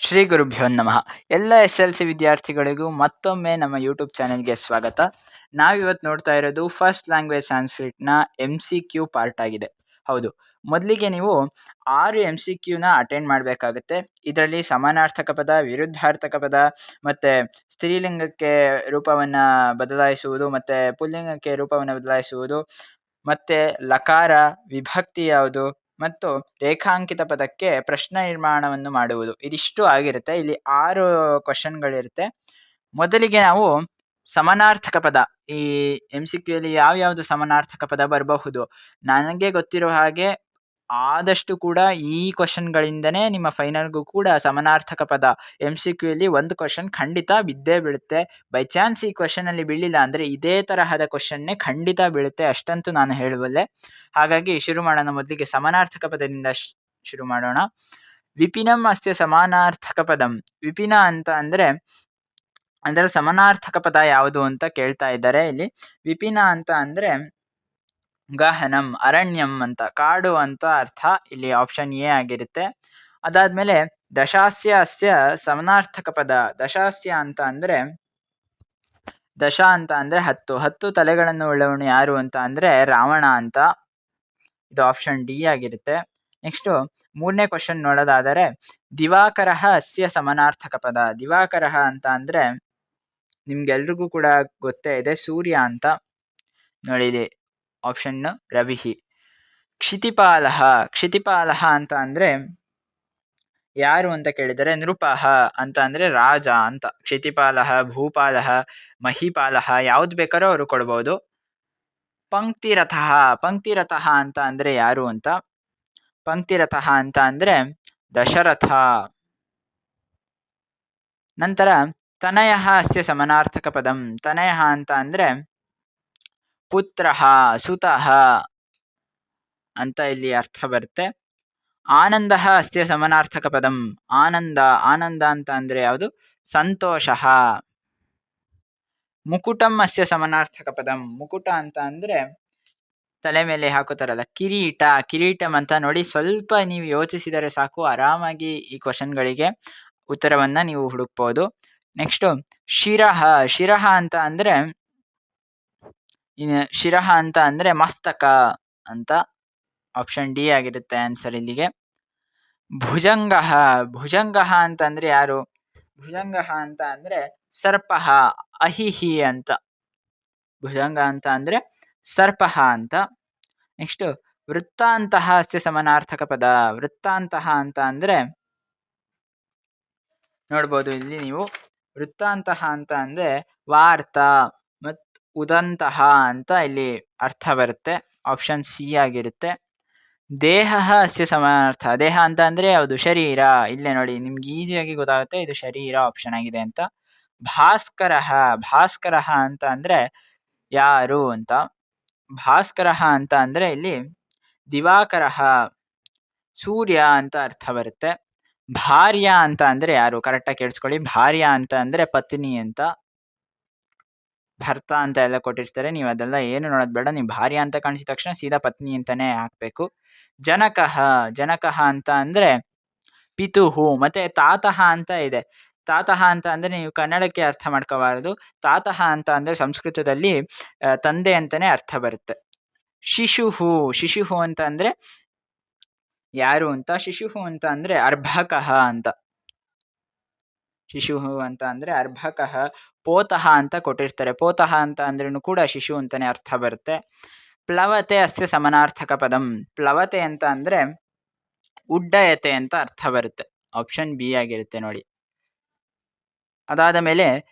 ಶ್ರೀ ಗುರುಭ್ಯೋ ನಮಃ. ಎಲ್ಲ SLC ವಿದ್ಯಾರ್ಥಿಗಳಿಗೂ ಮತ್ತೊಮ್ಮೆ ನಮ್ಮ ಯೂಟ್ಯೂಬ್ ಚಾನೆಲ್ಗೆ ಸ್ವಾಗತ. ನಾವಿವತ್ತು ನೋಡ್ತಾ ಇರೋದು ಫಸ್ಟ್ ಲ್ಯಾಂಗ್ವೇಜ್ ಸಾಂಸ್ಕ್ರಿಟ್ನ MCQ ಪಾರ್ಟ್ ಆಗಿದೆ. ಹೌದು, ಮೊದಲಿಗೆ ನೀವು 6 MCQನ ಅಟೆಂಡ್ ಮಾಡಬೇಕಾಗುತ್ತೆ. ಇದರಲ್ಲಿ ಸಮಾನಾರ್ಥಕ ಪದ, ವಿರುದ್ಧಾರ್ಥಕ ಪದ, ಮತ್ತೆ ಸ್ತ್ರೀಲಿಂಗಕ್ಕೆ ರೂಪವನ್ನು ಬದಲಾಯಿಸುವುದು, ಮತ್ತೆ ಪುಲ್ಲಿಂಗಕ್ಕೆ ರೂಪವನ್ನು ಬದಲಾಯಿಸುವುದು, ಮತ್ತೆ ಲಕಾರ, ವಿಭಕ್ತಿ ಯಾವುದು ಮತ್ತು ರೇಖಾಂಕಿತ ಪದಕ್ಕೆ ಪ್ರಶ್ನೆ ನಿರ್ಮಾಣವನ್ನು ಮಾಡುವುದು. ಇದಿಷ್ಟು ಆಗಿರುತ್ತೆ. ಇಲ್ಲಿ 6 ಕ್ವಶನ್ಗಳಿರುತ್ತೆ. ಮೊದಲಿಗೆ ನಾವು ಸಮಾನಾರ್ಥಕ ಪದ, ಈ MCQ ಅಲ್ಲಿ ಯಾವ್ಯಾವುದು ಸಮಾನಾರ್ಥಕ ಪದ ಬರಬಹುದು, ನನಗೆ ಗೊತ್ತಿರೋ ಹಾಗೆ ಆದಷ್ಟು ಕೂಡ ಈ ಕ್ವಶನ್ಗಳಿಂದನೇ ನಿಮ್ಮ ಫೈನಲ್ಗೂ ಕೂಡ ಸಮಾನಾರ್ಥಕ ಪದ MCQ ಅಲ್ಲಿ ಒಂದು ಕ್ವಶನ್ ಖಂಡಿತ ಬಿದ್ದೇ ಬೀಳುತ್ತೆ. ಬೈ ಚಾನ್ಸ್ ಈ ಕ್ವಶನ್ ಅಲ್ಲಿ ಬೀಳಿಲ್ಲ ಅಂದ್ರೆ ಇದೇ ತರಹದ ಕ್ವಶನ್ನೇ ಖಂಡಿತ ಬೀಳುತ್ತೆ, ಅಷ್ಟಂತೂ ನಾನು ಹೇಳಬಲ್ಲೆ. ಹಾಗಾಗಿ ಶುರು ಮಾಡೋಣ. ಮೊದಲಿಗೆ ಸಮಾನಾರ್ಥಕ ಪದದಿಂದ ಶುರು ಮಾಡೋಣ. ವಿಪಿನಂ ಅಸ್ಯ ಸಮಾನಾರ್ಥಕ ಪದಂ. ವಿಪಿನ ಅಂತ ಅಂದ್ರೆ ಅದರ ಸಮಾನಾರ್ಥಕ ಪದ ಯಾವುದು ಅಂತ ಕೇಳ್ತಾ ಇದ್ದಾರೆ. ಇಲ್ಲಿ ವಿಪಿನ ಅಂತ ಅಂದ್ರೆ ಗಹನಂ, ಅರಣ್ಯಂ ಅಂತ, ಕಾಡು ಅಂತ ಅರ್ಥ. ಇಲ್ಲಿ ಆಪ್ಷನ್ ಎ ಆಗಿರುತ್ತೆ. ಅದಾದ್ಮೇಲೆ ದಶಾಸ್ಯ ಅಸ್ಯ ಸಮಾನಾರ್ಥಕ ಪದ. ದಶಾಸ್ಯ ಅಂತ ಅಂದ್ರೆ, ದಶ ಅಂತ ಅಂದ್ರೆ 10 ತಲೆಗಳನ್ನು ಉಳ್ಳವನು ಯಾರು ಅಂತ ಅಂದ್ರೆ ರಾವಣ ಅಂತ. ಇದು ಆಪ್ಷನ್ ಡಿ ಆಗಿರುತ್ತೆ. ನೆಕ್ಸ್ಟ್ ಮೂರನೇ ಕ್ವಶನ್ ನೋಡೋದಾದರೆ, ದಿವಾಕರಃ ಅಸ್ಯ ಸಮಾನಾರ್ಥಕ ಪದ. ದಿವಾಕರಃ ಅಂತ ಅಂದ್ರೆ ನಿಮ್ಗೆಲ್ರಿಗೂ ಕೂಡ ಗೊತ್ತೇ ಇದೆ, ಸೂರ್ಯ ಅಂತ. ನೋಡಿ ಇಲ್ಲಿ ಆಪ್ಷನ್ ರವಿಹಿ. ಕ್ಷಿತಿಪಾಲಃ. ಕ್ಷಿತಿಪಾಲಃ ಅಂತ ಅಂದ್ರೆ ಯಾರು ಅಂತ ಕೇಳಿದರೆ ನೃಪಃ ಅಂತ ಅಂದ್ರೆ ರಾಜ ಅಂತ. ಕ್ಷಿತಿಪಾಲಃ, ಭೂಪಾಲಃ, ಮಹಿಪಾಲಃ ಯಾವ್ದು ಬೇಕಾದ್ರೂ ಅವರು ಕೊಡ್ಬೋದು. ಪಂಕ್ತಿರಥಃ. ಪಂಕ್ತಿರಥಃ ಅಂತ ಅಂದ್ರೆ ಯಾರು ಅಂತ. ಪಂಕ್ತಿರಥಃ ಅಂತ ಅಂದ್ರೆ ದಶರಥ. ನಂತರ ತನಯಃ ಅಸ್ಯ ಸಮಾನಾರ್ಥಕ ಪದಂ. ತನಯಃ ಅಂತ ಅಂದ್ರೆ ಪುತ್ರಃ, ಸುತಃ ಅಂತ ಇಲ್ಲಿ ಅರ್ಥ ಬರುತ್ತೆ. ಆನಂದಃ ಅಸ್ಯ ಸಮಾನಾರ್ಥಕ ಪದಂ. ಆನಂದ. ಆನಂದ ಅಂತ ಅಂದ್ರೆ ಯಾವುದು, ಸಂತೋಷಃ. ಮುಕುಟಂ ಅಸ್ಯ ಸಮಾನಾರ್ಥಕ ಪದಂ. ಮುಕುಟ ಅಂತ ಅಂದ್ರೆ ತಲೆ ಮೇಲೆ ಹಾಕೋತಾರಲ್ಲ, ಕಿರೀಟ. ಕಿರೀಟಂ ಅಂತ. ನೋಡಿ, ಸ್ವಲ್ಪ ನೀವು ಯೋಚಿಸಿದರೆ ಸಾಕು, ಆರಾಮಾಗಿ ಈ ಕ್ವಶನ್ಗಳಿಗೆ ಉತ್ತರವನ್ನ ನೀವು ಹುಡುಕ್ಬೋದು. ನೆಕ್ಸ್ಟ್ ಶಿರಃ. ಶಿರಃ ಅಂತ ಅಂದ್ರೆ ಶಿರಃ ಅಂತ ಅಂದ್ರೆ ಮಸ್ತಕ ಅಂತ. ಆಪ್ಷನ್ ಡಿ ಆಗಿರುತ್ತೆ ಆನ್ಸರ್ ಇಲ್ಲಿಗೆ. ಭುಜಂಗಃ. ಭುಜಂಗಃ ಅಂತ ಅಂದ್ರೆ ಯಾರು. ಭುಜಂಗಃ ಅಂತ ಅಂದ್ರೆ ಸರ್ಪಃ, ಅಹಿಹಿ ಅಂತ. ಭುಜಂಗ ಅಂತ ಅಂದ್ರೆ ಸರ್ಪಃ ಅಂತ. ನೆಕ್ಸ್ಟ್ ವೃತ್ತಾಂತಃ ಅಸ್ಯ ಸಮಾನಾರ್ಥಕ ಪದ. ವೃತ್ತಾಂತಃ ಅಂತ ಅಂದ್ರೆ ನೋಡ್ಬೋದು ಇಲ್ಲಿ ನೀವು, ವೃತ್ತಾಂತಃ ಅಂತ ಅಂದ್ರೆ ವಾರ್ತಾ ಮತ್ ಉದಂತಹ ಅಂತ ಇಲ್ಲಿ ಅರ್ಥ ಬರುತ್ತೆ. ಆಪ್ಷನ್ ಸಿ ಆಗಿರುತ್ತೆ. ದೇಹ ಅಸ್ಯ ಸಮಾನಾರ್ಥ. ದೇಹ ಅಂತ ಅಂದ್ರೆ ಯಾವುದು, ಶರೀರ. ಇಲ್ಲೇ ನೋಡಿ, ನಿಮ್ಗೆ ಈಸಿಯಾಗಿ ಗೊತ್ತಾಗುತ್ತೆ ಇದು ಶರೀರ ಆಪ್ಷನ್ ಆಗಿದೆ ಅಂತ. ಭಾಸ್ಕರಃ. ಭಾಸ್ಕರಃ ಅಂತ ಅಂದ್ರೆ ಯಾರು ಅಂತ. ಭಾಸ್ಕರಃ ಅಂತ ಅಂದ್ರೆ ಇಲ್ಲಿ ದಿವಾಕರಃ, ಸೂರ್ಯ ಅಂತ ಅರ್ಥ ಬರುತ್ತೆ. ಭಾರ್ಯ ಅಂತ ಅಂದ್ರೆ ಯಾರು, ಕರೆಕ್ಟಾಗಿ ಕೇಳಿಸ್ಕೊಳ್ಳಿ. ಭಾರ್ಯ ಅಂತ ಅಂದ್ರೆ ಪತ್ನಿ ಅಂತ. ಭರ್ತ ಅಂತ ಎಲ್ಲ ಕೊಟ್ಟಿರ್ತಾರೆ, ನೀವು ಅದೆಲ್ಲ ಏನು ನೋಡೋದು ಬೇಡ. ನೀವು ಭಾರ್ಯ ಅಂತ ಕಾಣಿಸಿದ ತಕ್ಷಣ ಸೀದಾ ಪತ್ನಿ ಅಂತಾನೆ ಹಾಕ್ಬೇಕು. ಜನಕಃ. ಜನಕಃ ಅಂತ ಅಂದ್ರೆ ಪಿತುಹು. ಮತ್ತೆ ತಾತಃ ಅಂತ ಇದೆ. ತಾತಃ ಅಂತ ಅಂದ್ರೆ ನೀವು ಕನ್ನಡಕ್ಕೆ ಅರ್ಥ ಮಾಡ್ಕೋಬಾರದು. ತಾತಃ ಅಂತ ಅಂದ್ರೆ ಸಂಸ್ಕೃತದಲ್ಲಿ ತಂದೆ ಅಂತಾನೆ ಅರ್ಥ ಬರುತ್ತೆ. ಶಿಶುಹು. ಶಿಶುಹು ಅಂತ ಅಂದ್ರೆ ಯಾರು ಅಂತ. ಶಿಶುಹು ಅಂತ ಅಂದ್ರೆ ಅರ್ಭಕಃ ಅಂತ. ಶಿಶುಹು ಅಂತ ಅಂದ್ರೆ ಅರ್ಭಕಃ. ಪೋತಃ ಅಂತ ಕೊಟ್ಟಿರ್ತಾರೆ. ಪೋತಃ ಅಂತ ಅಂದ್ರೂ ಕೂಡ ಶಿಶು ಅಂತಾನೆ ಅರ್ಥ ಬರುತ್ತೆ. ಪ್ಲವತೆ ಅಸ್ಯ ಸಮಾನಾರ್ಥಕ ಪದಂ. ಪ್ಲವತೆ ಅಂತ ಅಂದ್ರೆ ಉಡ್ಡಯತೆ ಅಂತ ಅರ್ಥ ಬರುತ್ತೆ. ಆಪ್ಷನ್ ಬಿ ಆಗಿರುತ್ತೆ ನೋಡಿ. ಅದಾದ ಮೇಲೆ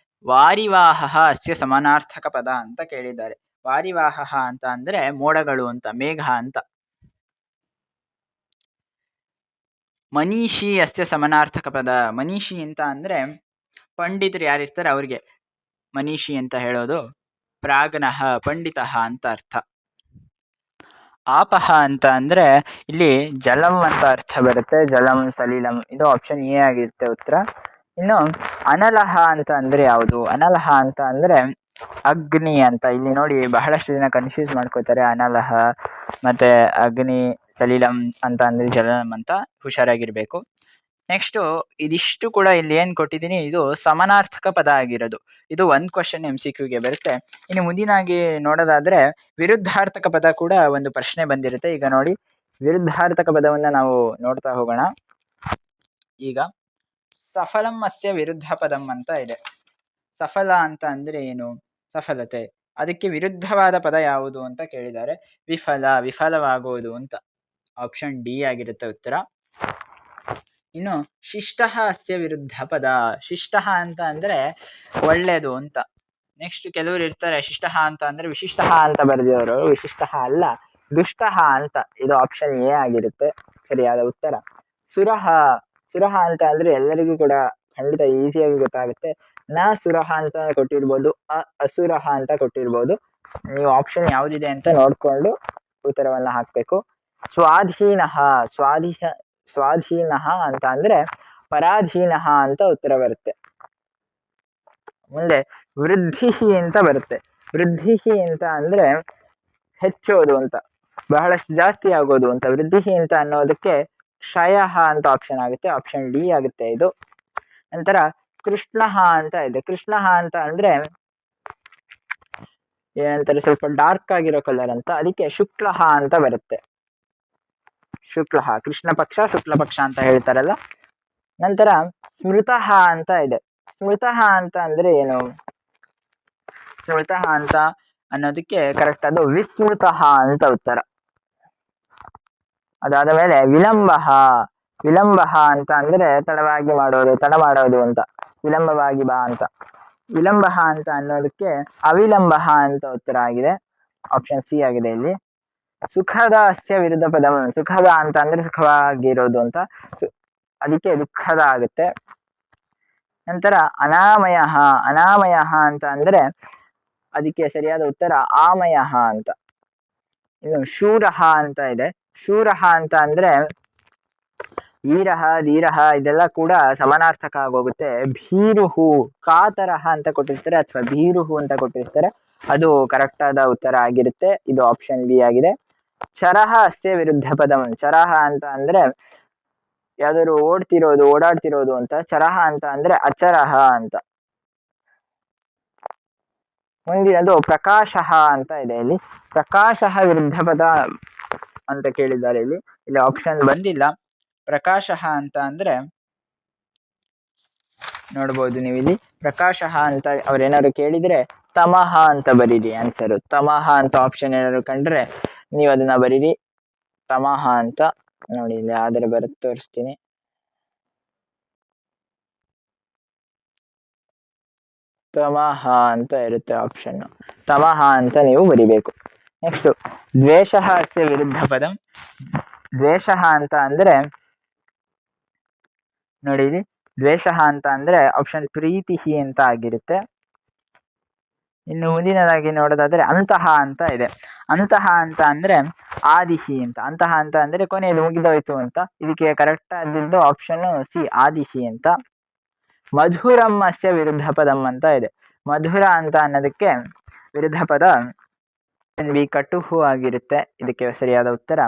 ವಾರಿವಾಹ ಅಸ್ಯ ಸಮಾನಾರ್ಥಕ ಪದ ಅಂತ ಕೇಳಿದ್ದಾರೆ. ವಾರಿವಾಹ ಅಂತ ಅಂದ್ರೆ ಮೋಡಗಳು ಅಂತ, ಮೇಘ ಅಂತ. ಮನೀಷಿ ಅಸ್ಯ ಸಮಾನಾರ್ಥಕ ಪದ. ಮನೀಷಿ ಅಂತ ಅಂದ್ರೆ ಪಂಡಿತರು ಯಾರಿರ್ತಾರೆ ಅವ್ರಿಗೆ ಮನೀಷಿ ಅಂತ ಹೇಳೋದು. ಪ್ರಾಜ್ಞಃ, ಪಂಡಿತಃ ಅಂತ ಅರ್ಥ. ಆಪಹ ಅಂತ ಅಂದ್ರೆ ಇಲ್ಲಿ ಜಲಂ ಅಂತ ಅರ್ಥ ಬರುತ್ತೆ. ಜಲಂ, ಸಲಿಲಂ. ಇದು ಆಪ್ಷನ್ ಎ ಆಗಿರುತ್ತೆ ಉತ್ತರ. ಇನ್ನು ಅನಲಹ ಅಂತ ಅಂದ್ರೆ ಯಾವುದು. ಅನಲಹ ಅಂತ ಅಂದ್ರೆ ಅಗ್ನಿ ಅಂತ. ಇಲ್ಲಿ ನೋಡಿ, ಬಹಳಷ್ಟು ಜನ ಕನ್ಫ್ಯೂಸ್ ಮಾಡ್ಕೋತಾರೆ. ಅನಲಹ ಮತ್ತೆ ಅಗ್ನಿ, ಸಲಿಲಂ ಅಂತ ಅಂದ್ರೆ ಜಲಂ ಅಂತ. ಹುಷಾರಾಗಿರ್ಬೇಕು. ನೆಕ್ಸ್ಟು ಇದಿಷ್ಟು ಕೂಡ ಇಲ್ಲಿ ಏನ್ ಕೊಟ್ಟಿದ್ದೀನಿ ಇದು ಸಮಾನಾರ್ಥಕ ಪದ ಆಗಿರೋದು. ಇದು ಒಂದು ಕ್ವಶನ್ MCQಗೆ ಬರುತ್ತೆ. ಇನ್ನು ಮುಂದಿನಾಗಿ ನೋಡೋದಾದ್ರೆ ವಿರುದ್ಧಾರ್ಥಕ ಪದ ಕೂಡ ಒಂದು ಪ್ರಶ್ನೆ ಬಂದಿರುತ್ತೆ. ಈಗ ನೋಡಿ, ವಿರುದ್ಧಾರ್ಥಕ ಪದವನ್ನ ನಾವು ನೋಡ್ತಾ ಹೋಗೋಣ. ಈಗ ಸಫಲಂ ಅಸ್ಯ ವಿರುದ್ಧ ಪದಂ ಅಂತ ಇದೆ. ಸಫಲ ಅಂತ ಅಂದ್ರೆ ಏನು? ಸಫಲತೆ. ಅದಕ್ಕೆ ವಿರುದ್ಧವಾದ ಪದ ಯಾವುದು ಅಂತ ಕೇಳಿದ್ದಾರೆ. ವಿಫಲ, ವಿಫಲವಾಗುವುದು ಅಂತ. ಆಪ್ಷನ್ ಡಿ ಆಗಿರುತ್ತೆ ಉತ್ತರ. ಇನ್ನು ಶಿಷ್ಟಃ ಅಸ್ಯ ವಿರುದ್ಧ ಪದ. ಶಿಷ್ಟಃ ಅಂತ ಅಂದ್ರೆ ಒಳ್ಳೇದು ಅಂತ. ನೆಕ್ಸ್ಟ್ ಕೆಲವರು ಇರ್ತಾರೆ ಶಿಷ್ಟಃ ಅಂತ ಅಂದ್ರೆ ವಿಶಿಷ್ಟಃ ಅಂತ ಬರೆದಿರೋರು. ವಿಶಿಷ್ಟಃ ಅಲ್ಲ, ದುಷ್ಟಃ ಅಂತ. ಇದು ಆಪ್ಷನ್ ಎ ಆಗಿರುತ್ತೆ ಸರಿಯಾದ ಉತ್ತರ. ಸುರಹ, ಸುರಹ ಅಂತ ಅಂದ್ರೆ ಎಲ್ಲರಿಗೂ ಕೂಡ ಖಂಡಿತ ಈಸಿಯಾಗಿ ಗೊತ್ತಾಗುತ್ತೆ. ನ ಸುರಹ ಅಂತ ಕೊಟ್ಟಿರ್ಬೋದು, ಅಸುರಹ ಅಂತ ಕೊಟ್ಟಿರ್ಬೋದು. ನೀವು ಆಪ್ಷನ್ ಯಾವ್ದಿದೆ ಅಂತ ನೋಡ್ಕೊಂಡು ಉತ್ತರವನ್ನ ಹಾಕ್ಬೇಕು. ಸ್ವಾಧೀನಃ, ಸ್ವಾಧೀನಃ ಅಂತ ಅಂದ್ರೆ ಪರಾಧೀನಃ ಅಂತ ಉತ್ತರ ಬರುತ್ತೆ. ಮುಂದೆ ವೃದ್ಧಿ ಅಂತ ಬರುತ್ತೆ. ವೃದ್ಧಿ ಅಂತ ಅಂದ್ರೆ ಹೆಚ್ಚೋದು ಅಂತ, ಬಹಳಷ್ಟು ಜಾಸ್ತಿ ಆಗೋದು ಅಂತ. ವೃದ್ಧಿ ಅಂತ ಅನ್ನೋದಕ್ಕೆ ಕ್ಷಯ ಅಂತ ಆಪ್ಷನ್ ಆಗುತ್ತೆ. ಆಪ್ಷನ್ ಡಿ ಆಗುತ್ತೆ ಇದು. ನಂತರ ಕೃಷ್ಣ ಅಂತ ಇದೆ. ಕೃಷ್ಣ ಅಂತ ಅಂದ್ರೆ ಏನಂತಾರೆ, ಸ್ವಲ್ಪ ಡಾರ್ಕ್ ಆಗಿರೋ ಕಲರ್ ಅಂತ. ಅದಕ್ಕೆ ಶುಕ್ಲ ಅಂತ ಬರುತ್ತೆ. ಶುಕ್ಲ, ಕೃಷ್ಣ ಪಕ್ಷ ಶುಕ್ಲ ಪಕ್ಷ ಅಂತ ಹೇಳ್ತಾರಲ್ಲ. ನಂತರ ಸ್ಮೃತಃ ಅಂತ ಇದೆ. ಸ್ಮೃತಃ ಅಂತ ಅಂದ್ರೆ ಏನು? ಸ್ಮೃತಃ ಅಂತ ಅನ್ನೋದಕ್ಕೆ ಕರೆಕ್ಟ್ ಅದು ವಿಸ್ಮೃತಃ ಅಂತ ಉತ್ತರ. ಅದಾದ ಮೇಲೆ ವಿಳಂಬ, ವಿಳಂಬ ಅಂತ ಅಂದ್ರೆ ತಡವಾಗಿ ಮಾಡೋದು, ತಡ ಮಾಡೋದು ಅಂತ. ವಿಳಂಬವಾಗಿ ಬಾ ಅಂತ. ವಿಳಂಬ ಅಂತ ಅನ್ನೋದಕ್ಕೆ ಅವಿಳಂಬ ಅಂತ ಉತ್ತರ ಆಗಿದೆ. ಆಪ್ಷನ್ ಸಿ ಆಗಿದೆ ಇಲ್ಲಿ. ಸುಖದ ಅಸ್ಯ ವಿರುದ್ಧ ಪದ. ಸುಖದ ಅಂತ ಅಂದ್ರೆ ಸುಖವಾಗಿರೋದು ಅಂತ, ಅದಕ್ಕೆ ದುಃಖದ ಆಗುತ್ತೆ. ನಂತರ ಅನಾಮಯ, ಅನಾಮಯ ಅಂತ ಅಂದ್ರೆ ಅದಕ್ಕೆ ಸರಿಯಾದ ಉತ್ತರ ಆಮಯ ಅಂತ. ಇನ್ನು ಶೂರಹ ಅಂತ ಇದೆ. ಶೂರಹ ಅಂತ ಅಂದ್ರೆ ವೀರಹ, ಧೀರಹ ಇದೆಲ್ಲ ಕೂಡ ಸಮಾನಾರ್ಥಕ ಆಗೋಗುತ್ತೆ. ಭೀರುಹು, ಕಾತರಹ ಅಂತ ಕೊಟ್ಟಿರ್ತಾರೆ ಅಥವಾ ಭೀರುಹು ಅಂತ ಕೊಟ್ಟಿರ್ತಾರೆ. ಅದು ಕರೆಕ್ಟ್ ಆದ ಉತ್ತರ ಆಗಿರುತ್ತೆ. ಇದು ಆಪ್ಷನ್ ಬಿ ಆಗಿದೆ. ಚರಹ ಅಷ್ಟೇ ವಿರುದ್ಧ ಪದಂ. ಚರಹ ಅಂತ ಅಂದ್ರೆ ಯಾವ್ದಾದ್ರು ಓಡ್ತಿರೋದು, ಓಡಾಡ್ತಿರೋದು ಅಂತ. ಚರಹ ಅಂತ ಅಂದ್ರೆ ಅಚರಹ ಅಂತ. ಮುಂದಿನದು ಪ್ರಕಾಶಃ ಅಂತ ಇದೆ. ಇಲ್ಲಿ ಪ್ರಕಾಶಃ ವಿರುದ್ಧ ಪದ ಅಂತ ಕೇಳಿದ್ದಾರೆ. ಇಲ್ಲಿ ಆಪ್ಷನ್ ಬಂದಿಲ್ಲ. ಪ್ರಕಾಶಃ ಅಂತ ಅಂದ್ರೆ ನೋಡ್ಬೋದು ನೀವು ಇಲ್ಲಿ. ಪ್ರಕಾಶಃ ಅಂತ ಅವ್ರೇನಾದ್ರು ಕೇಳಿದ್ರೆ ತಮಃ ಅಂತ ಬರೀರಿ ಆನ್ಸರು. ತಮಃ ಅಂತ ಆಪ್ಷನ್ ಏನಾದ್ರು ಕಂಡ್ರೆ ನೀವು ಅದನ್ನ ಬರೀರಿ ತಮಃ ಅಂತ. ನೋಡಿ ಇಲ್ಲಿ ಯಾವ್ದಾರು ಬರುತ್ತೆ ತೋರಿಸ್ತೀನಿ. ತಮಃ ಅಂತ ಇರುತ್ತೆ ಆಪ್ಷನ್. ತಮಃ ಅಂತ ನೀವು ಬರಿಬೇಕು. ನೆಕ್ಸ್ಟ್ ದ್ವೇಷಃ ಅಸ್ಯ ವಿರುದ್ಧ ಪದಂ. ದ್ವೇಷಃ ಅಂತ ಅಂದ್ರೆ ನೋಡಿ ಇಲ್ಲಿ ದ್ವೇಷಃ ಅಂತ ಅಂದ್ರೆ ಆಪ್ಷನ್ ಪ್ರೀತಿ ಅಂತ ಆಗಿರುತ್ತೆ. ಇನ್ನು ಮುಂದಿನದಾಗಿ ನೋಡೋದಾದ್ರೆ ಅಂತಹ ಅಂತ ಇದೆ. ಅಂತಹ ಅಂತ ಅಂದ್ರೆ ಆದಿಶಿ ಅಂತ. ಅಂತಹ ಅಂತ ಅಂದ್ರೆ ಕೊನೆಯಲ್ಲಿ ಮುಗಿದೋಯ್ತು ಅಂತ. ಇದಕ್ಕೆ ಕರೆಕ್ಟ್ ಆಗಿದ್ದು ಆಪ್ಷನ್ ಸಿ ಆದಿಶಿ ಅಂತ. ಮಧುರಂ ಅಸ್ಯ ವಿರುದ್ಧ ಪದಂ ಅಂತ ಇದೆ. ಮಧುರ ಅಂತ ಅನ್ನೋದಕ್ಕೆ ವಿರುದ್ಧ ಪದ ಕಟುಹು ಆಗಿರುತ್ತೆ. ಇದಕ್ಕೆ ಸರಿಯಾದ ಉತ್ತರ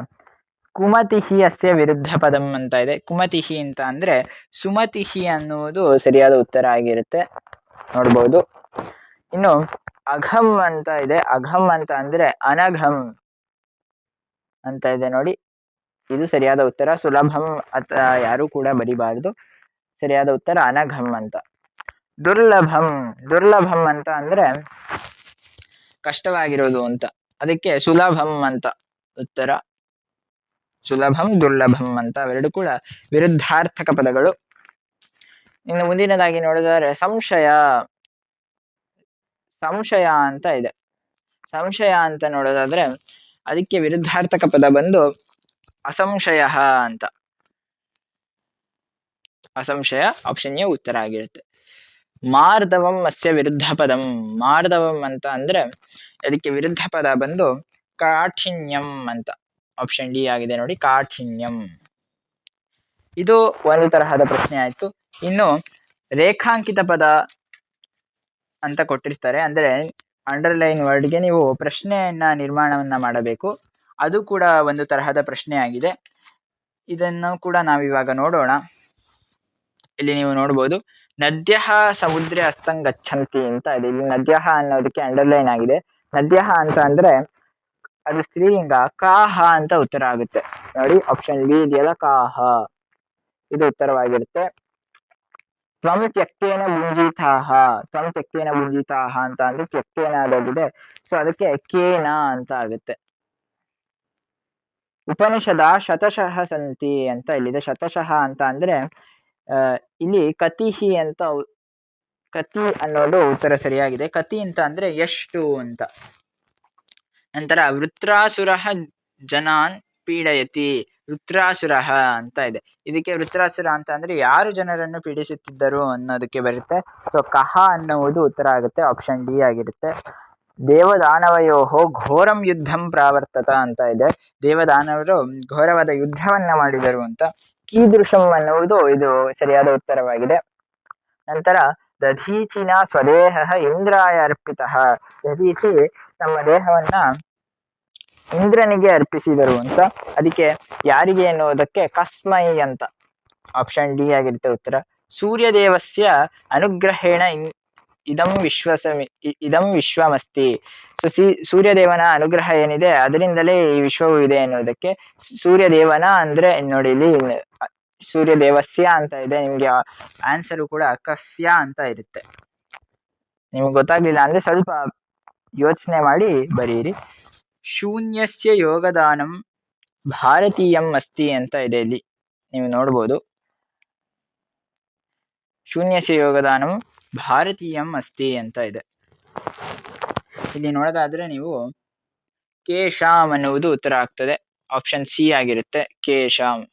ಕುಮತಿಹಿ ಅಸ್ಯ ವಿರುದ್ಧ ಪದಂ ಅಂತ ಇದೆ. ಕುಮತಿಹಿ ಅಂತ ಅಂದ್ರೆ ಸುಮತಿಹಿ ಅನ್ನುವುದು ಸರಿಯಾದ ಉತ್ತರ ಆಗಿರುತ್ತೆ. ನೋಡ್ಬೋದು. ಇನ್ನು ಅಘಂ ಅಂತ ಇದೆ. ಅಘಂ ಅಂತ ಅಂದ್ರೆ ಅನಘಂ ಅಂತ ಇದೆ ನೋಡಿ. ಇದು ಸರಿಯಾದ ಉತ್ತರ. ಸುಲಭಂ ಯಾರು ಕೂಡ ಬರಿಬಾರದು. ಸರಿಯಾದ ಉತ್ತರ ಅನಘಂ ಅಂತ. ದುರ್ಲಭಂ, ದುರ್ಲಭಂ ಅಂತ ಅಂದ್ರೆ ಕಷ್ಟವಾಗಿರೋದು ಅಂತ. ಅದಕ್ಕೆ ಸುಲಭಂ ಅಂತ ಉತ್ತರ. ಸುಲಭಂ ದುರ್ಲಭಂ ಅಂತ ಅವೆರಡು ಕೂಡ ವಿರುದ್ಧಾರ್ಥಕ ಪದಗಳು. ಇನ್ನು ಮುಂದಿನದಾಗಿ ನೋಡಿದರೆ ಸಂಶಯ, ಸಂಶಯ ಅಂತ ಇದೆ. ಸಂಶಯ ಅಂತ ನೋಡೋದಾದ್ರೆ ಅದಕ್ಕೆ ವಿರುದ್ಧಾರ್ಥಕ ಪದ ಬಂದು ಅಸಂಶಯ ಅಂತ. ಅಸಂಶಯ ಆಪ್ಷನ್ ಎ ಉತ್ತರ ಆಗಿರುತ್ತೆ. ಮಾರ್ದವಂ ಅಸ್ಯ ವಿರುದ್ಧ ಪದಂ. ಮಾರ್ದವಂ ಅಂತ ಅಂದ್ರೆ ಅದಕ್ಕೆ ವಿರುದ್ಧ ಪದ ಬಂದು ಕಾಠಿಣ್ಯಂ ಅಂತ. ಆಪ್ಷನ್ ಡಿ ಆಗಿದೆ ನೋಡಿ, ಕಾಠಿಣ್ಯಂ. ಇದು ಒಂದು ತರಹದ ಪ್ರಶ್ನೆ ಆಯ್ತು. ಇನ್ನು ರೇಖಾಂಕಿತ ಪದ ಅಂತ ಕೊಟ್ಟಿರ್ತಾರೆ. ಅಂದ್ರೆ ಅಂಡರ್ಲೈನ್ ವರ್ಡ್ಗೆ ನೀವು ಪ್ರಶ್ನೆಯನ್ನ ನಿರ್ಮಾಣವನ್ನ ಮಾಡಬೇಕು. ಅದು ಕೂಡ ಒಂದು ತರಹದ ಪ್ರಶ್ನೆ ಆಗಿದೆ. ಇದನ್ನು ಕೂಡ ನಾವಿವಾಗ ನೋಡೋಣ. ಇಲ್ಲಿ ನೀವು ನೋಡ್ಬೋದು. ನದ್ಯಃ ಸಮುದ್ರೆ ಅಸ್ತಂ ಗಚ್ಚಂತಿ ಅಂತ ಇದೆ. ಇಲ್ಲಿ ನದ್ಯಃ ಅನ್ನೋದಕ್ಕೆ ಅಂಡರ್ಲೈನ್ ಆಗಿದೆ. ನದ್ಯಃ ಅಂತ ಅಂದ್ರೆ ಅದು ಸ್ತ್ರೀಲಿಂಗ, ಕಾಹ ಅಂತ ಉತ್ತರ ಆಗುತ್ತೆ. ನೋಡಿ ಆಪ್ಷನ್ ಬಿ ಇದೆಯಲ್ಲ, ಕಾಹ ಇದು ಉತ್ತರವಾಗಿರುತ್ತೆ. ತ್ವಂ ತ್ಯಕ್ತೇನ ಭುಂಜಿತಾಹ, ತ್ವಂ ತ್ಯಕ್ತೇನ ಭುಂಜಿತಾಹ ಅಂತ ಅಂದ್ರೆ ತ್ಯಕ್ತೇನ ಆಗೋಗಿದೆ, ಸೊ ಅದಕ್ಕೆ ಕೇನ ಅಂತ ಆಗುತ್ತೆ. ಉಪನಿಷದ ಶತಶಃ ಸಂತಿ ಅಂತ ಇಲ್ಲಿದೆ. ಶತಶಃ ಅಂತ ಅಂದ್ರೆ ಇಲ್ಲಿ ಕತಿಹಿ ಅಂತ, ಕತಿ ಅನ್ನೋದು ಉತ್ತರ ಸರಿಯಾಗಿದೆ. ಕತಿ ಅಂತ ಅಂದ್ರೆ ಎಷ್ಟು ಅಂತ. ನಂತರ ವೃತ್ರಾಸುರ ಜನಾನ್ ಪೀಡಯತಿ, ವೃತ್ರಾಸುರ ಅಂತ ಇದೆ. ಇದಕ್ಕೆ ವೃತ್ರಾಸುರ ಅಂತ ಅಂದ್ರೆ ಯಾರು ಜನರನ್ನು ಪೀಡಿಸುತ್ತಿದ್ದರು ಅನ್ನೋದಕ್ಕೆ ಬರುತ್ತೆ. ಸೊ ಕಹ ಅನ್ನುವುದು ಉತ್ತರ ಆಗುತ್ತೆ, ಆಪ್ಷನ್ ಡಿ ಆಗಿರುತ್ತೆ. ದೇವದಾನವಯೋಹೋ ಘೋರಂ ಯುದ್ಧಂ ಪ್ರಾವರ್ತತ ಅಂತ ಇದೆ. ದೇವದಾನವರು ಘೋರವಾದ ಯುದ್ಧವನ್ನ ಮಾಡಿದರು ಅಂತ. ಕೀದೃಶಂ ಅನ್ನುವುದು ಇದು ಸರಿಯಾದ ಉತ್ತರವಾಗಿದೆ. ನಂತರ ದಧೀಚಿನ ಸ್ವದೇಹ ಇಂದ್ರಾಯ ಅರ್ಪಿತಃ, ದಧೀಚಿ ತಮ್ಮ ದೇಹವನ್ನ ಇಂದ್ರನಿಗೆ ಅರ್ಪಿಸಿದರು ಅಂತ. ಅದಕ್ಕೆ ಯಾರಿಗೆ ಎನ್ನುವುದಕ್ಕೆ ಕಸ್ಮೈ ಅಂತ, ಆಪ್ಷನ್ ಡಿ ಆಗಿರುತ್ತೆ ಉತ್ತರ. ಸೂರ್ಯದೇವಸ್ಯ ಅನುಗ್ರಹೇಣ ಇದಂ ವಿಶ್ವಮಸ್ತಿ. ಸೊ ಸೂರ್ಯದೇವನ ಅನುಗ್ರಹ ಏನಿದೆ ಅದರಿಂದಲೇ ಈ ವಿಶ್ವವು ಇದೆ ಎನ್ನುವುದಕ್ಕೆ. ಸೂರ್ಯದೇವನ ಅಂದ್ರೆ ನೋಡಿ ಇಲ್ಲಿ ಸೂರ್ಯದೇವಸ್ಯ ಅಂತ ಇದೆ, ನಿಮ್ಗೆ ಆನ್ಸರು ಕೂಡ ಕಸ್ಯ ಅಂತ ಇರುತ್ತೆ. ನಿಮ್ಗೆ ಗೊತ್ತಾಗ್ಲಿಲ್ಲ ಅಂದ್ರೆ ಸ್ವಲ್ಪ ಯೋಚನೆ ಮಾಡಿ ಬರೀರಿ. ಶೂನ್ಯಸ್ಯ ಯೋಗದಾನಂ ಭಾರತೀಯಂ ಅಸ್ತಿ ಅಂತ ಇದೆ, ಇಲ್ಲಿ ನೀವು ನೋಡ್ಬೋದು. ಶೂನ್ಯಸ್ಯ ಯೋಗದಾನಂ ಭಾರತೀಯಂ ಅಸ್ತಿ ಅಂತ ಇದೆ. ಇಲ್ಲಿ ನೋಡೋದಾದ್ರೆ ನೀವು ಕೇಶಾಮ್ ಅನ್ನುವುದು ಉತ್ತರ ಆಗ್ತದೆ, ಆಪ್ಷನ್ ಸಿ ಆಗಿರುತ್ತೆ, ಕೇಶಾಮ್.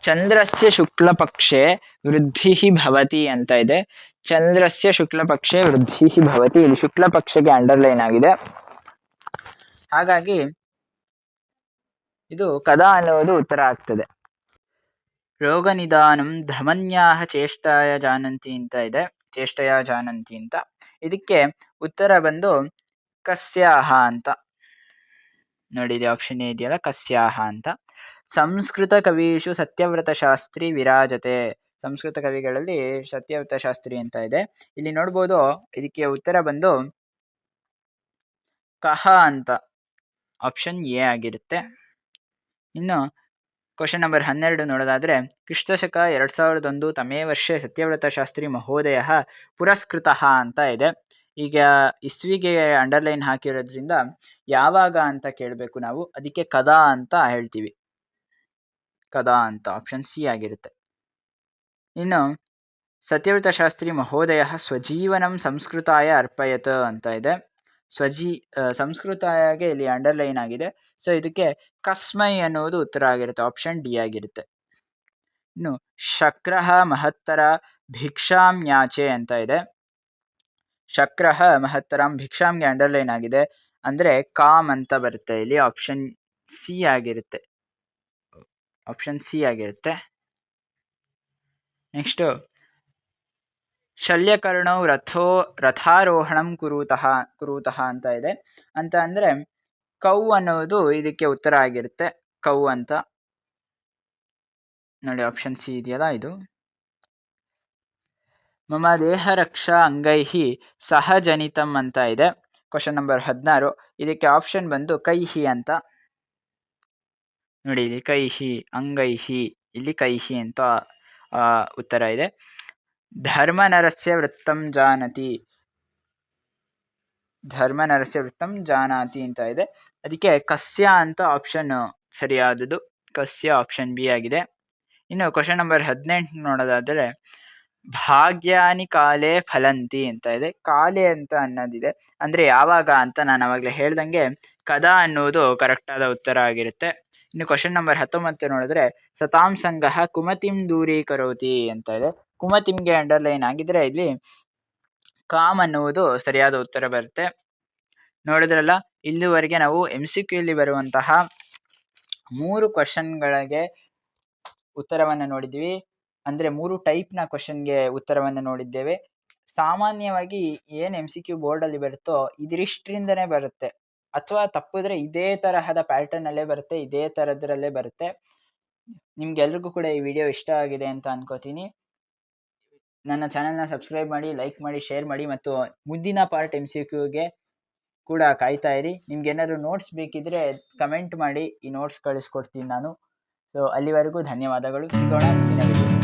ಚಂದ್ರಸ್ಯ ಶುಕ್ಲ ಪಕ್ಷೆ ವೃದ್ಧಿ ಭವತಿ ಅಂತ ಇದೆ. ಚಂದ್ರಸ್ಯ ಶುಕ್ಲ ಪಕ್ಷೆ ವೃದ್ಧಿ ಭವತಿ, ಇಲ್ಲಿ ಶುಕ್ಲ ಪಕ್ಷಕ್ಕೆ ಅಂಡರ್ಲೈನ್ ಆಗಿದೆ, ಹಾಗಾಗಿ ಇದು ಕದಾ ಅನ್ನುವುದು ಉತ್ತರ ಆಗ್ತದೆ. ರೋಗ ನಿಧಾನಂ ಧಮನ್ಯಾಹ ಚೇಷ್ಟಾಯ ಜಾನಂತಿ ಅಂತ ಇದೆ, ಚೇಷ್ಟಯ ಜಾನಂತಿ ಅಂತ. ಇದಕ್ಕೆ ಉತ್ತರ ಬಂದು ಕಸ್ಯಾಹ ಅಂತ. ನೋಡಿ ಇದು ಆಪ್ಷನ್ ಇದೆಯಲ್ಲ, ಕಸ್ಯಾಹ ಅಂತ. ಸಂಸ್ಕೃತ ಕವೀಷು ಸತ್ಯವ್ರತ ಶಾಸ್ತ್ರಿ ವಿರಾಜತೆ, ಸಂಸ್ಕೃತ ಕವಿಗಳಲ್ಲಿ ಸತ್ಯವ್ರತ ಶಾಸ್ತ್ರಿ ಅಂತ ಇದೆ. ಇಲ್ಲಿ ನೋಡ್ಬೋದು ಇದಕ್ಕೆ ಉತ್ತರ ಬಂದು ಕಹ ಅಂತ, ಆಪ್ಷನ್ ಎ ಆಗಿರುತ್ತೆ. ಇನ್ನು ಕ್ವಶನ್ ನಂಬರ್ 12 ನೋಡೋದಾದ್ರೆ, ಕ್ರಿಸ್ತಶಕ 2001 ತಮೇ ವರ್ಷೆ ಸತ್ಯವ್ರತ ಶಾಸ್ತ್ರಿ ಮಹೋದಯ ಪುರಸ್ಕೃತ ಅಂತ ಇದೆ. ಈಗ ಇಸ್ವಿಗೆ ಅಂಡರ್ಲೈನ್ ಹಾಕಿರೋದ್ರಿಂದ ಯಾವಾಗ ಅಂತ ಕೇಳಬೇಕು ನಾವು, ಅದಕ್ಕೆ ಕದಾ ಅಂತ ಹೇಳ್ತೀವಿ, ಕದಾ ಅಂತ, ಆಪ್ಷನ್ ಸಿ ಆಗಿರುತ್ತೆ. ಇನ್ನು ಸತ್ಯವ್ರತ ಶಾಸ್ತ್ರಿ ಮಹೋದಯ ಸ್ವಜೀವನಂ ಸಂಸ್ಕೃತಾಯ ಅರ್ಪಯತ್ ಅಂತ ಇದೆ. ಸಂಸ್ಕೃತಾಯಗೆ ಇಲ್ಲಿ ಅಂಡರ್ಲೈನ್ ಆಗಿದೆ, ಸೊ ಇದಕ್ಕೆ ಕಸ್ಮೈ ಅನ್ನುವುದು ಉತ್ತರ ಆಗಿರುತ್ತೆ, ಆಪ್ಷನ್ ಡಿ ಆಗಿರುತ್ತೆ. ಇನ್ನು ಶಕ್ರಃ ಮಹತ್ತರ ಭಿಕ್ಷಾಂ ಯಾಚೆ ಅಂತ ಇದೆ. ಶಕ್ರಃ ಮಹತ್ತರಂ ಭಿಕ್ಷಾಂಗೆ ಅಂಡರ್ಲೈನ್ ಆಗಿದೆ, ಅಂದ್ರೆ ಕಾಮ್ ಅಂತ ಬರುತ್ತೆ ಇಲ್ಲಿ, ಆಪ್ಷನ್ ಸಿ ಆಗಿರುತ್ತೆ, ಆಪ್ಷನ್ ಸಿ ಆಗಿರುತ್ತೆ. ನೆಕ್ಸ್ಟ್ ಶಲ್ಯಕರ್ಣೌ ರಥಾರೋಹಣಂ ಕುರುತಃ ಅಂತ ಇದೆ. ಅಂತ ಅಂದ್ರೆ ಕೌ ಅನ್ನೋದು ಇದಕ್ಕೆ ಉತ್ತರ ಆಗಿರುತ್ತೆ, ಕೌ ಅಂತ. ನೋಡಿ ಆಪ್ಷನ್ ಸಿ ಇದೆಯಲ್ಲ ಇದು. ಮಮ ದೇಹ ರಕ್ಷಾ ಅಂಗೈಹಿ ಸಹಜನಿತಂ ಅಂತ ಇದೆ. ಕ್ವಶನ್ ನಂಬರ್ 16, ಇದಕ್ಕೆ ಆಪ್ಷನ್ ಬಂದು ಕೈಹಿ ಅಂತ. ನೋಡಿ ಇಲ್ಲಿ ಕೈಹಿ, ಅಂಗೈಹಿ, ಇಲ್ಲಿ ಕೈಹಿ ಅಂತ ಉತ್ತರ ಇದೆ. ಧರ್ಮನರಸ್ಯ ವೃತ್ತಂ ಜಾನತಿ, ಧರ್ಮನರಸ್ಯ ವೃತ್ತಂ ಜಾನಾತಿ ಅಂತ ಇದೆ. ಅದಕ್ಕೆ ಕಸ್ಯ ಅಂತ ಆಪ್ಷನ್ ಸರಿಯಾದದು, ಕಸ್ಯ ಆಪ್ಷನ್ ಬಿ ಆಗಿದೆ. ಇನ್ನು ಕ್ವಶನ್ ನಂಬರ್ 18 ನೋಡೋದಾದರೆ, ಭಾಗ್ಯಾನಿ ಕಾಲೇ ಫಲಂತಿ ಅಂತ ಇದೆ. ಕಾಲೆ ಅಂತ ಅನ್ನೋದಿದೆ, ಅಂದ್ರೆ ಯಾವಾಗ ಅಂತ ನಾನು ಅವಾಗಲೇ ಹೇಳ್ದಂಗೆ ಕದಾ ಅನ್ನುವುದು ಕರೆಕ್ಟ್ ಆದ ಉತ್ತರ ಆಗಿರುತ್ತೆ. ಇನ್ನು ಕ್ವಶನ್ ನಂಬರ್ 19 ನೋಡಿದ್ರೆ, ಸತಾಂ ಸಂಗಃ ಕುಮತಿಂ ದೂರೀಕರೋತಿ ಅಂತ ಇದೆ. ಕುಮತಿಂಗೆ ಅಂಡರ್ಲೈನ್ ಆಗಿದ್ರೆ ಇಲ್ಲಿ ಕಾಮ್ ಅನ್ನುವುದು ಸರಿಯಾದ ಉತ್ತರ ಬರುತ್ತೆ. ನೋಡಿದ್ರಲ್ಲ, ಇಲ್ಲಿವರೆಗೆ ನಾವು MCQ ಅಲ್ಲಿ ಬರುವಂತಹ 3 ಕ್ವಶನ್ಗಳಿಗೆ ಉತ್ತರವನ್ನು ನೋಡಿದ್ವಿ, ಅಂದ್ರೆ 3 ಟೈಪ್ನ ಕ್ವಶನ್ಗೆ ಉತ್ತರವನ್ನು ನೋಡಿದ್ದೇವೆ. ಸಾಮಾನ್ಯವಾಗಿ ಏನು MCQ ಬೋರ್ಡಲ್ಲಿ ಬರುತ್ತೋ ಇದಿಷ್ಟರಿಂದನೇ ಬರುತ್ತೆ, ಅಥವಾ ತಪ್ಪಿದ್ರೆ ಇದೇ ತರಹದ ಪ್ಯಾಟರ್ನ್ ಅಲ್ಲೇ ಬರುತ್ತೆ, ಇದೇ ತರದ್ರಲ್ಲೇ ಬರುತ್ತೆ. ನಿಮ್ಗೆಲ್ರಿಗೂ ಕೂಡ ಈ ವಿಡಿಯೋ ಇಷ್ಟ ಆಗಿದೆ ಅಂತ ಅನ್ಕೋತೀನಿ. ನನ್ನ ಚಾನೆಲ್ನ ಸಬ್ಸ್ಕ್ರೈಬ್ ಮಾಡಿ, ಲೈಕ್ ಮಾಡಿ, ಶೇರ್ ಮಾಡಿ ಮತ್ತು ಮುಂದಿನ ಪಾರ್ಟ್ MCQಗೆ ಕೂಡ ಕಾಯ್ತಾ ಇರಿ. ನಿಮ್ಗೇನಾದ್ರು ನೋಟ್ಸ್ ಬೇಕಿದ್ರೆ ಕಮೆಂಟ್ ಮಾಡಿ, ಈ ನೋಟ್ಸ್ ಕಳಿಸ್ಕೊಡ್ತೀನಿ ನಾನು. ಸೊ ಅಲ್ಲಿವರೆಗೂ ಧನ್ಯವಾದಗಳು. ಸಿಗೋಣ ಮುಂದಿನ ವಿಡಿಯೋ.